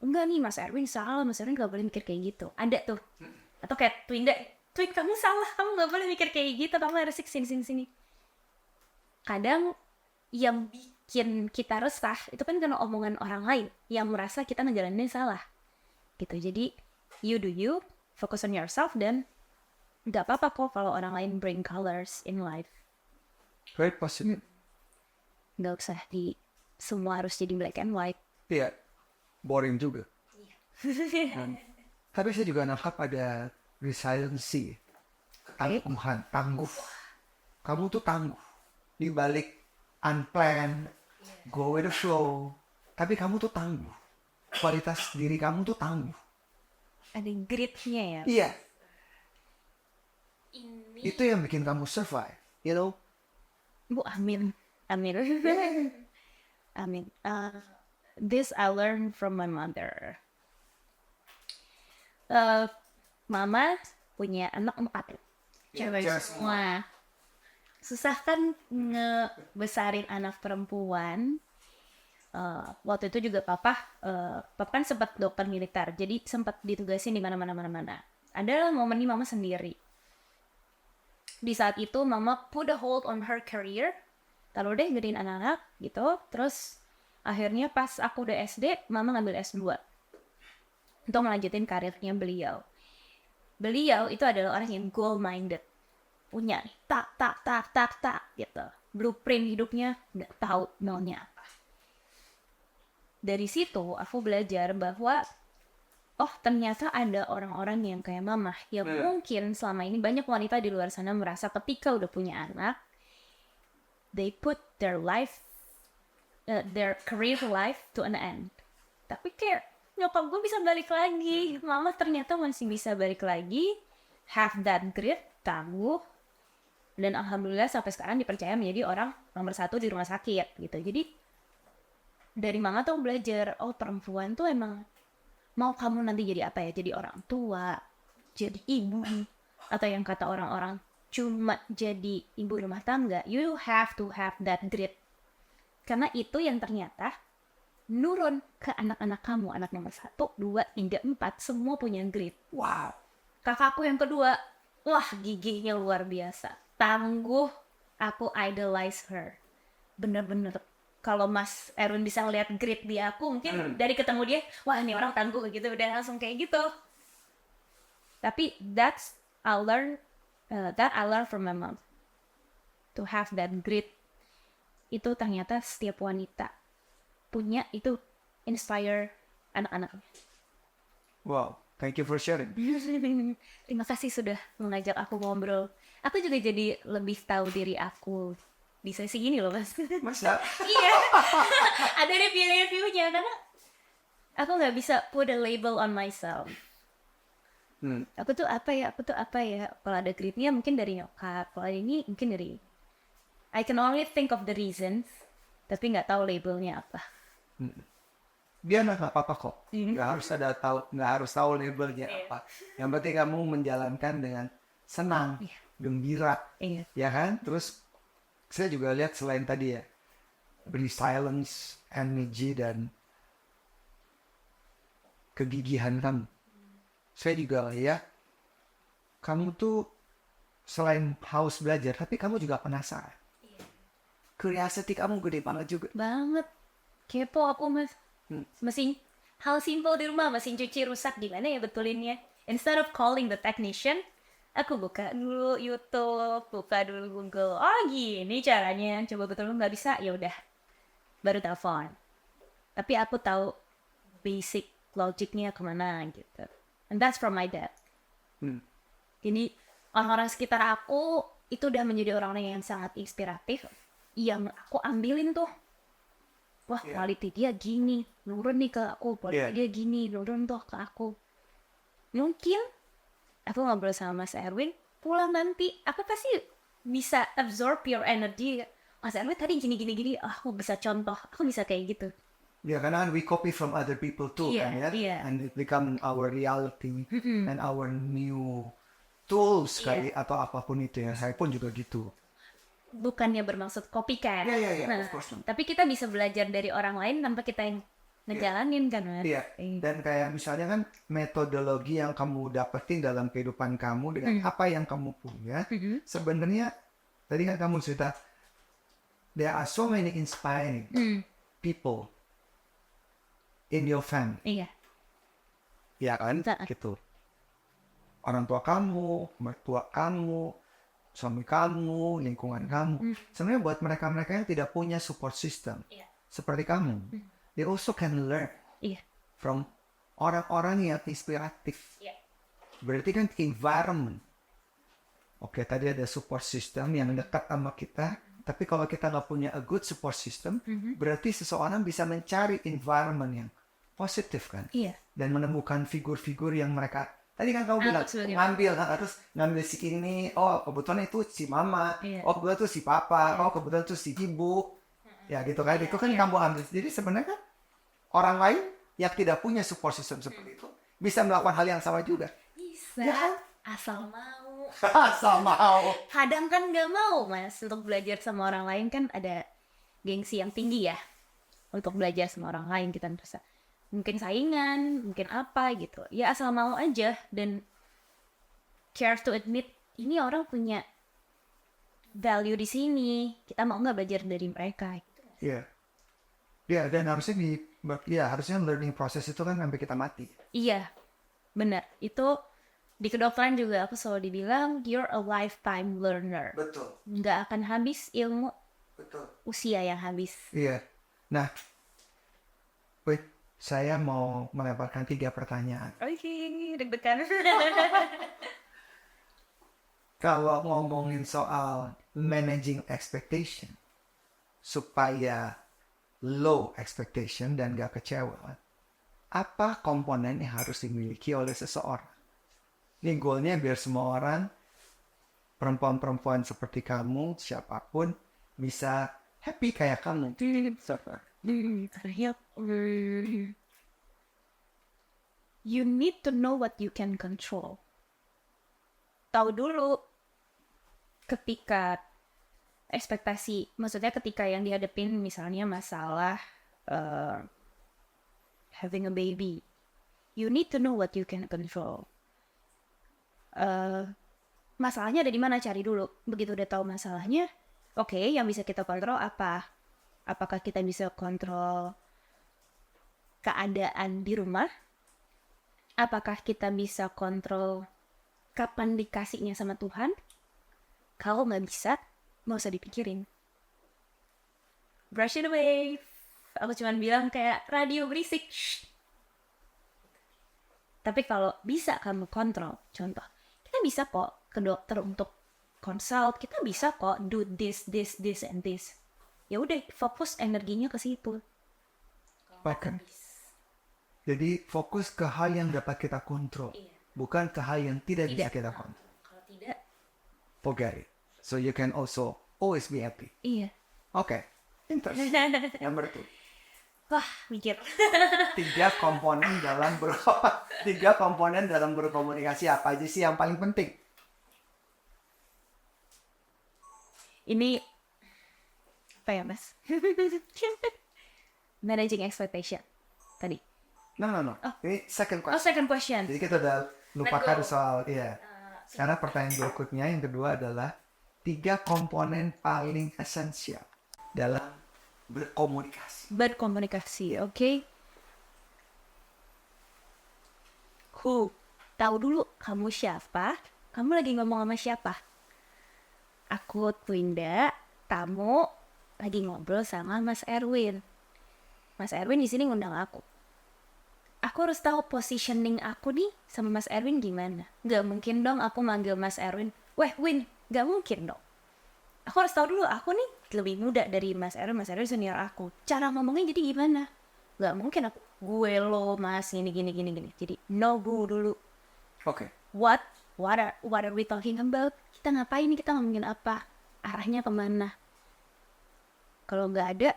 enggak nih Mas Erwin salah, Mas Erwin gak boleh mikir kayak gitu. Ada tuh. Atau kayak Twin, kamu salah, kamu gak boleh mikir kayak gitu, kamu harus sini. Kadang yang bikin kita resah itu kan karena omongan orang lain yang merasa kita ngejalaninnya salah gitu. Jadi you do you, focus on yourself, dan gak apa-apa kok kalau orang lain bring colors in life. Very positive. Gak usah semua harus jadi black and white. Iya, boring juga. Tapi saya juga nangkap ada resiliency, ketangguhan, tangguh. Kamu tuh tangguh di balik unplanned, go with the flow. Tapi kamu tuh tangguh. Kualitas diri kamu tuh tangguh. Ada gritnya ya. Iya. Itu yang bikin kamu survive, you know? Bu, amin. This I learned from my mother. Mama punya anak 4. Cewek semua. Susah kan ngebesarin anak perempuan. Waktu itu juga papa kan sempat dokter militer, jadi sempat ditugasin di mana-mana. Adalah momen ini mama sendiri. Di saat itu mama put a hold on her career, taruh deh gedein anak-anak gitu. Terus akhirnya pas aku udah SD, mama ngambil S2 untuk melanjutin karirnya beliau. Beliau itu adalah orang yang goal minded, punya tak gitu, blueprint hidupnya, nggak tahu maunya apa. Dari situ aku belajar bahwa ternyata ada orang-orang yang kayak mama yang mungkin selama ini banyak wanita di luar sana merasa ketika udah punya anak, they put their life, their career life to an end. Tapi kayak nyokap gue bisa balik lagi, mama ternyata masih bisa balik lagi, have that grit, tangguh, dan alhamdulillah sampai sekarang dipercaya menjadi orang nomor 1 di rumah sakit gitu. Jadi dari mama tuh belajar, perempuan tuh emang mau kamu nanti jadi apa ya, jadi orang tua, jadi ibu, atau yang kata orang-orang cuma jadi ibu rumah tangga, you have to have that grit. Karena itu yang ternyata nurun ke anak-anak kamu, anak nomor 1, 2, 3, 4, semua punya grit. Wow. Kakakku yang kedua, wah gigihnya luar biasa, tangguh, aku idolize her. Bener-bener kalau Mas Erwin bisa ngeliat grit di aku, mungkin dari ketemu dia, wah ini orang tangguh gitu, udah langsung kayak gitu. Tapi that I learn from my mom, to have that grit. Itu ternyata setiap wanita punya, itu inspire anak-anaknya. Wow, thank you for sharing. Terima kasih sudah mengajak aku ngobrol. Aku juga jadi lebih tahu diri aku di sesi ini loh, Mas. Masa? Iya, ada review-reviewnya karena aku nggak bisa put a label on myself. Aku tuh apa ya? Kalau ada gritnya mungkin dari nyokap, kalau ini mungkin dari, I can only think of the reasons, tapi nggak tahu labelnya apa. Dia nggak apa-apa kok. Nggak harus tahu labelnya apa. Yang penting kamu menjalankan dengan senang, gembira, ya kan? Terus saya juga lihat selain tadi ya, resilience, energy dan kegigihan kamu. Saya juga ya, kamu tuh selain haus belajar, tapi kamu juga penasaran. Curiosity kamu gede banget juga. Banget. Kepo aku, Mas. Mesin hal simpel di rumah, mesin cuci rusak, gimana ya betulinnya? Instead of calling the technician, aku buka dulu YouTube, buka dulu Google. Oh gini caranya, coba betul nggak bisa, ya udah, baru telepon. Tapi aku tahu basic logiknya kemana gitu. And that's from my dad. Jadi orang-orang sekitar aku itu udah menjadi orang-orang yang sangat inspiratif, yang aku ambilin tuh. Wah, quality dia gini, nurun nih ke aku. Quality dia gini, nurun tuh ke aku. Mungkin aku ngobrol sama Mas Erwin, pulang nanti, aku pasti bisa absorb your energy. Mas Erwin tadi gini. Oh, aku bisa contoh, aku bisa kayak gitu. Ya, karena we copy from other people too, kan ya? And it become our reality and our new tools kali, atau apapun itu ya. Saya pun juga gitu. Bukannya bermaksud copycat. Iya, Nah, of course. tapi kita bisa belajar dari orang lain tanpa kita yang ngejalanin kan, Mas? Iya, dan kayak misalnya kan metodologi yang kamu dapetin dalam kehidupan kamu dengan apa yang kamu punya, sebenarnya tadi kan kamu cerita, there are so many inspiring people in your family. Iya. Ya kan? Gitu. Orang tua kamu, mertua kamu, suami kamu, lingkungan kamu. Sebenarnya buat mereka-mereka yang tidak punya support system seperti kamu, they also can learn from orang-orang yang inspiratif. Berarti kan environment. Oke, tadi ada support system yang dekat sama kita, tapi kalau kita nggak punya a good support system, berarti seseorang bisa mencari environment yang positif kan, dan menemukan figur-figur yang mereka tadi kan kamu bilang ngambil si ini, oh kebetulan itu si mama, oh kebetulan itu si papa, oh kebetulan itu si ibu, ya gitu kan, itu kan kamu ambil. Jadi sebenarnya kan orang lain yang tidak punya support system seperti itu bisa melakukan hal yang sama juga. Bisa, ya kan? asal mau. Asal mau. Kadang kan nggak mau, Mas, untuk belajar sama orang lain kan ada gengsi yang tinggi ya, untuk belajar sama orang lain kita merasa mungkin saingan, mungkin apa gitu. Ya asal mau aja dan care to admit ini orang punya value di sini. Kita mau nggak belajar dari mereka? Iya. Ya, dan harusnya harusnya learning process itu kan sampai kita mati. Iya, benar. Itu di kedokteran juga aku selalu dibilang you're a lifetime learner. Betul. Nggak akan habis ilmu. Betul. Usia yang habis. Iya. Nah, saya mau melemparkan 3 pertanyaan. Oke, deg-degan. Kalau ngomongin soal managing expectation, supaya low expectation dan gak kecewa, apa komponen yang harus dimiliki oleh seseorang? Ini goalnya biar semua orang, perempuan-perempuan seperti kamu, siapapun, bisa happy kayak kamu. You need to know what you can control. Tahu dulu ketika ekspektasi, maksudnya ketika yang dihadapin misalnya masalah having a baby, you need to know what you can control. Masalahnya ada di mana, cari dulu. Begitu udah tahu masalahnya, oke, yang bisa kita kontrol apa? Apakah kita bisa kontrol keadaan di rumah? Apakah kita bisa kontrol kapan dikasihnya sama Tuhan? Kalau nggak bisa, nggak usah dipikirin. Brush it away. Aku cuma bilang kayak radio berisik. Shh. Tapi kalau bisa kamu kontrol, contoh, kita bisa kok ke dokter untuk consult, kita bisa kok do this, and this. Ya udah, fokus energinya ke situ. Bahkan. Jadi fokus ke hal yang dapat kita kontrol, bukan ke hal yang tidak bisa kita kontrol. Kalau tidak, Forget it. So you can also always be happy. iya. Oke, interesting. Number 2. Wah, mikir. Tiga komponen dalam berkomunikasi apa aja sih yang paling penting? Ini apa ya, Mas? Managing expectation tadi. No. Ini second Oh, question. second question. Jadi kita udah lupakan Let go. soal Sekarang pertanyaan berikutnya yang kedua adalah 3 komponen paling esensial dalam berkomunikasi. Berkomunikasi, oke? Tahu dulu kamu siapa? Kamu lagi ngomong sama siapa? Aku Twinda, tamu lagi ngobrol sama Mas Erwin. Mas Erwin di sini ngundang aku. Aku harus tahu positioning aku nih sama Mas Erwin gimana. Gak mungkin dong aku manggil Mas Erwin, "Weh, Win," gak mungkin dong. Aku harus tahu dulu aku nih lebih muda dari Mas Erwin senior aku. Cara ngomongnya jadi gimana? Gak mungkin aku, gue lo Mas gini. Jadi know who dulu. Oke. What are we talking about? Kita ngapain nih? Kita ngomongin apa? Arahnya kemana? Kalau nggak ada,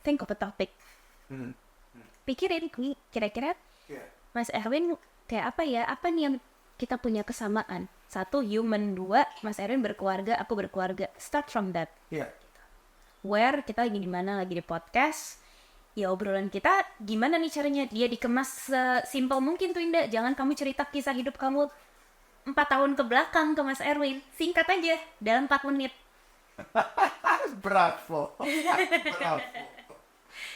think of a topic. Pikirin, kira-kira Mas Erwin kayak apa ya? Apa nih yang kita punya kesamaan? 1, human. 2, Mas Erwin berkeluarga, aku berkeluarga. Start from that. Iya. Where kita lagi di mana? Lagi di podcast. Ya obrolan kita gimana nih caranya dia dikemas sesimpel mungkin tuh Indah. Jangan kamu cerita kisah hidup kamu 4 tahun ke belakang ke Mas Erwin. Singkat aja dalam 4 menit. Bravo.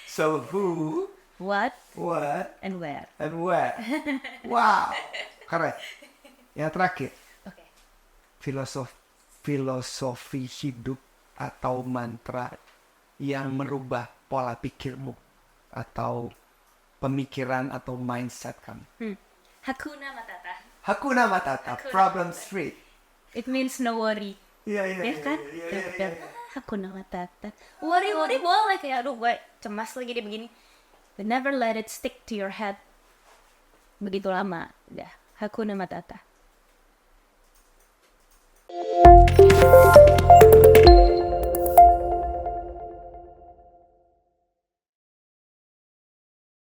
So who, What what, and where. and where. Wow. Keren. Yang terakhir, Oke. filosofi hidup atau mantra yang merubah pola pikirmu atau pemikiran atau mindset kamu. Hakuna Matata. Hakuna Matata, problem free. It means no worry. Iya. Ya kan? Hakuna Matata. Worry boleh kayak aduh gue cemas lagi dia begini. But never let it stick to your head. Begitu lama. Udah. Hakuna Matata.